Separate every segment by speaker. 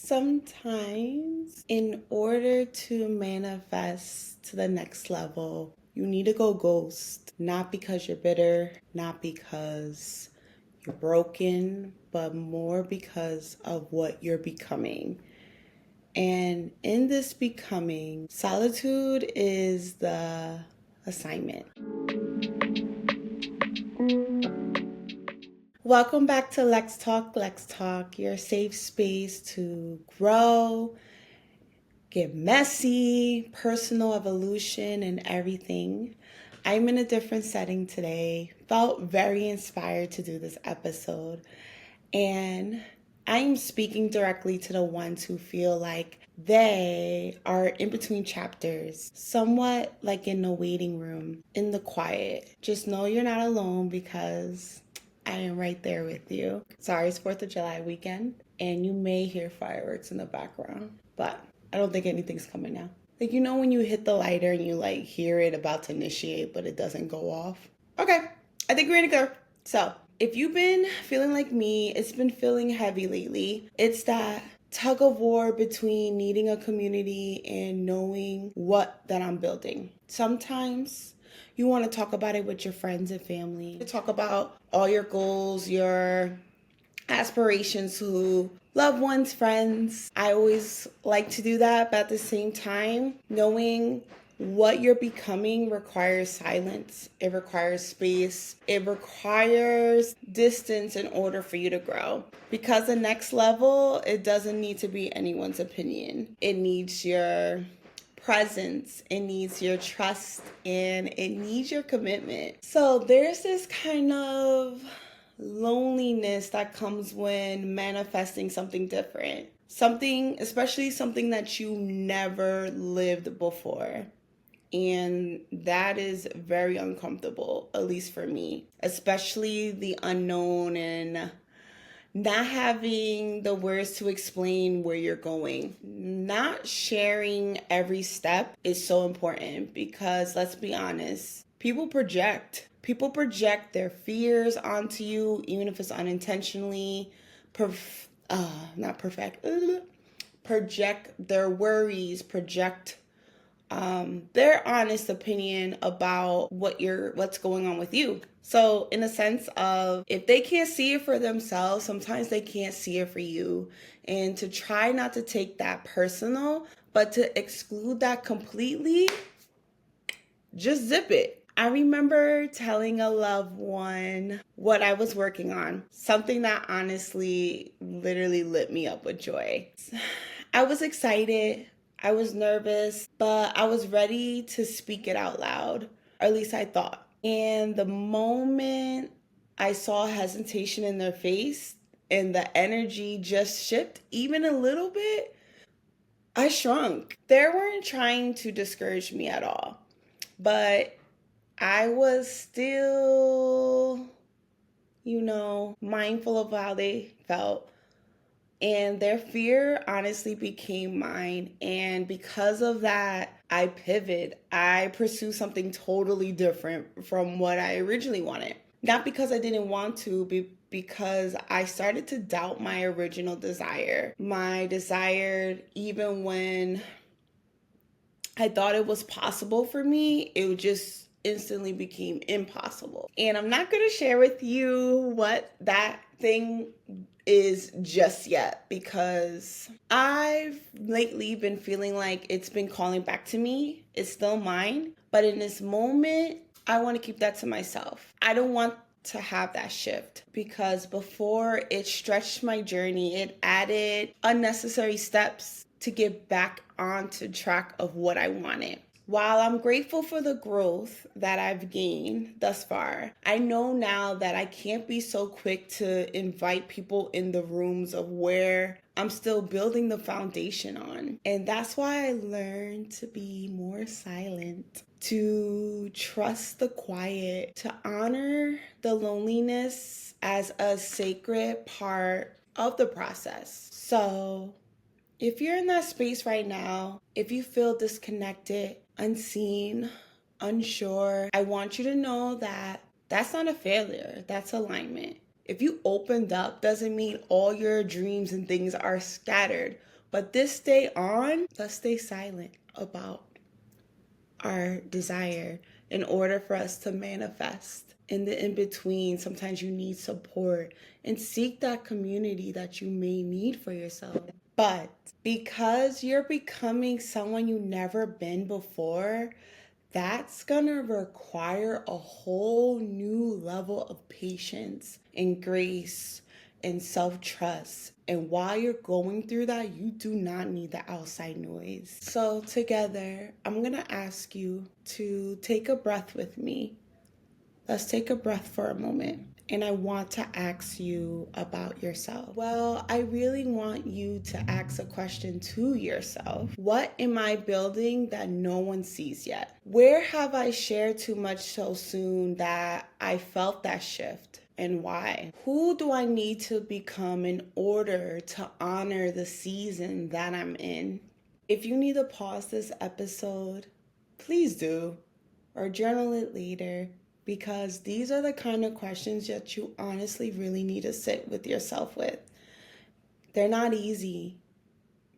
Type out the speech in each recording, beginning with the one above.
Speaker 1: Sometimes, in order to manifest to the next level, you need to go ghost. Not because you're bitter, not because you're broken, but more because of what you're becoming. And in this becoming, solitude is the assignment. Welcome back to Let's Talk, your safe space to grow, get messy, personal evolution, and everything. I'm in a different setting today. Felt very inspired to do this episode. And I'm speaking directly to the ones who feel like they are in between chapters, somewhat like in the waiting room, in the quiet. Just know you're not alone because I am right there with you. Sorry, it's 4th of July weekend, and you may hear fireworks in the background, but I don't think anything's coming now. Like, you know when you hit the lighter and you like hear it about to initiate, but it doesn't go off? Okay, I think we're ready to go. So, if you've been feeling like me, it's been feeling heavy lately. It's that tug of war between needing a community and knowing what that I'm building. Sometimes you want to talk about it with your friends and family. Talk about all your goals, your aspirations to loved ones, friends. I always like to do that, but at the same time, knowing what you're becoming requires silence. It requires space. It requires distance in order for you to grow. Because the next level, it doesn't need to be anyone's opinion. It needs your presence, it needs your trust, and it needs your commitment. So there's this kind of loneliness that comes when manifesting something different. Especially something that you never lived before. And that is very uncomfortable, at least for me, especially the unknown and not having the words to explain where you're going. Not sharing every step is so important because let's be honest, people project. People project their fears onto you, even if it's unintentionally. Not perfect. Project their worries, project their honest opinion about what's going on with you. So in a sense of if they can't see it for themselves, sometimes they can't see it for you. And to try not to take that personal, but to exclude that completely, just zip it. I remember telling a loved one what I was working on, something that honestly literally lit me up with joy. I was excited. I was nervous, but I was ready to speak it out loud, or at least I thought. And the moment I saw hesitation in their face and the energy just shift even a little bit, I shrunk. They weren't trying to discourage me at all, but I was still, mindful of how they felt. And their fear honestly became mine. And because of that, I pivoted. I pursued something totally different from what I originally wanted. Not because I didn't want to, because I started to doubt my original desire. My desire, even when I thought it was possible for me, it just instantly became impossible. And I'm not going to share with you what that thing is just yet because I've lately been feeling like it's been calling back to me. It's still mine, but in this moment, I want to keep that to myself. I don't want to have that shift because before it stretched my journey, it added unnecessary steps to get back onto track of what I wanted. While I'm grateful for the growth that I've gained thus far, I know now that I can't be so quick to invite people in the rooms of where I'm still building the foundation on. And that's why I learned to be more silent, to trust the quiet, to honor the loneliness as a sacred part of the process. So if you're in that space right now, if you feel disconnected, unseen, unsure, I want you to know that that's not a failure. That's alignment. If you opened up, doesn't mean all your dreams and things are scattered. But this day on, let's stay silent about our desire in order for us to manifest. In the in between, sometimes you need support and seek that community that you may need for yourself. But because you're becoming someone you never been before, that's gonna require a whole new level of patience and grace and self-trust. And while you're going through that, you do not need the outside noise. So together, I'm gonna ask you to take a breath with me. Let's take a breath for a moment. And I want to ask you about yourself. Well, I really want you to ask a question to yourself. What am I building that no one sees yet? Where have I shared too much so soon that I felt that shift? And why? Who do I need to become in order to honor the season that I'm in? If you need to pause this episode, please do, or journal it later, because these are the kind of questions that you honestly really need to sit with yourself with. They're not easy,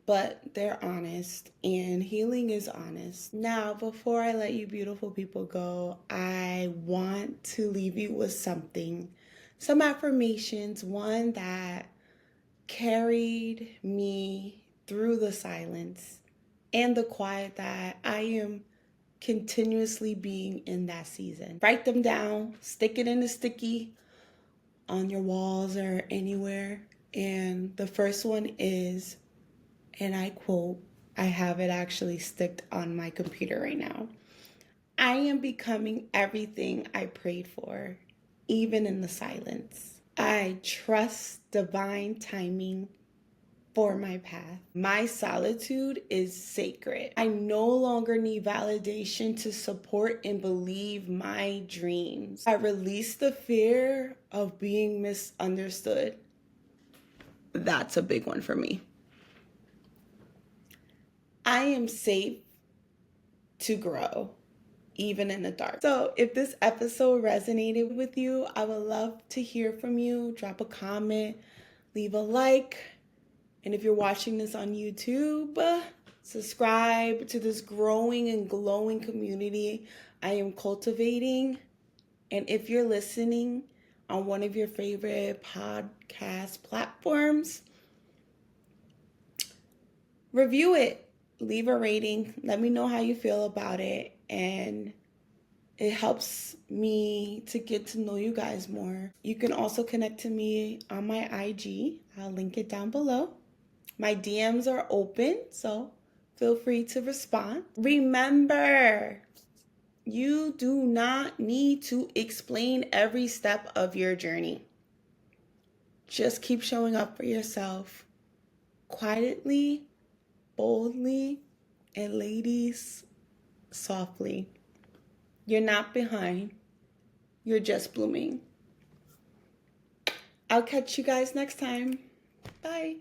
Speaker 1: but they're honest, and healing is honest. Now, before I let you beautiful people go, I want to leave you with some affirmations, one that carried me through the silence and the quiet that I am continuously being in that season. Write them down, stick it in a sticky on your walls or anywhere. And the first one is, and I quote, I have it actually sticked on my computer right now. I am becoming everything I prayed for, even in the silence. I trust divine timing for my path. My solitude is sacred. I no longer need validation to support and believe my dreams. I release the fear of being misunderstood. That's a big one for me. I am safe to grow, even in the dark. So if this episode resonated with you, I would love to hear from you. Drop a comment, leave a like. And if you're watching this on YouTube, subscribe to this growing and glowing community I am cultivating. And if you're listening on one of your favorite podcast platforms, review it, leave a rating, let me know how you feel about it. And it helps me to get to know you guys more. You can also connect to me on my IG. I'll link it down below. My DMs are open, so feel free to respond. Remember, you do not need to explain every step of your journey. Just keep showing up for yourself quietly, boldly, and ladies, softly. You're not behind. You're just blooming. I'll catch you guys next time. Bye.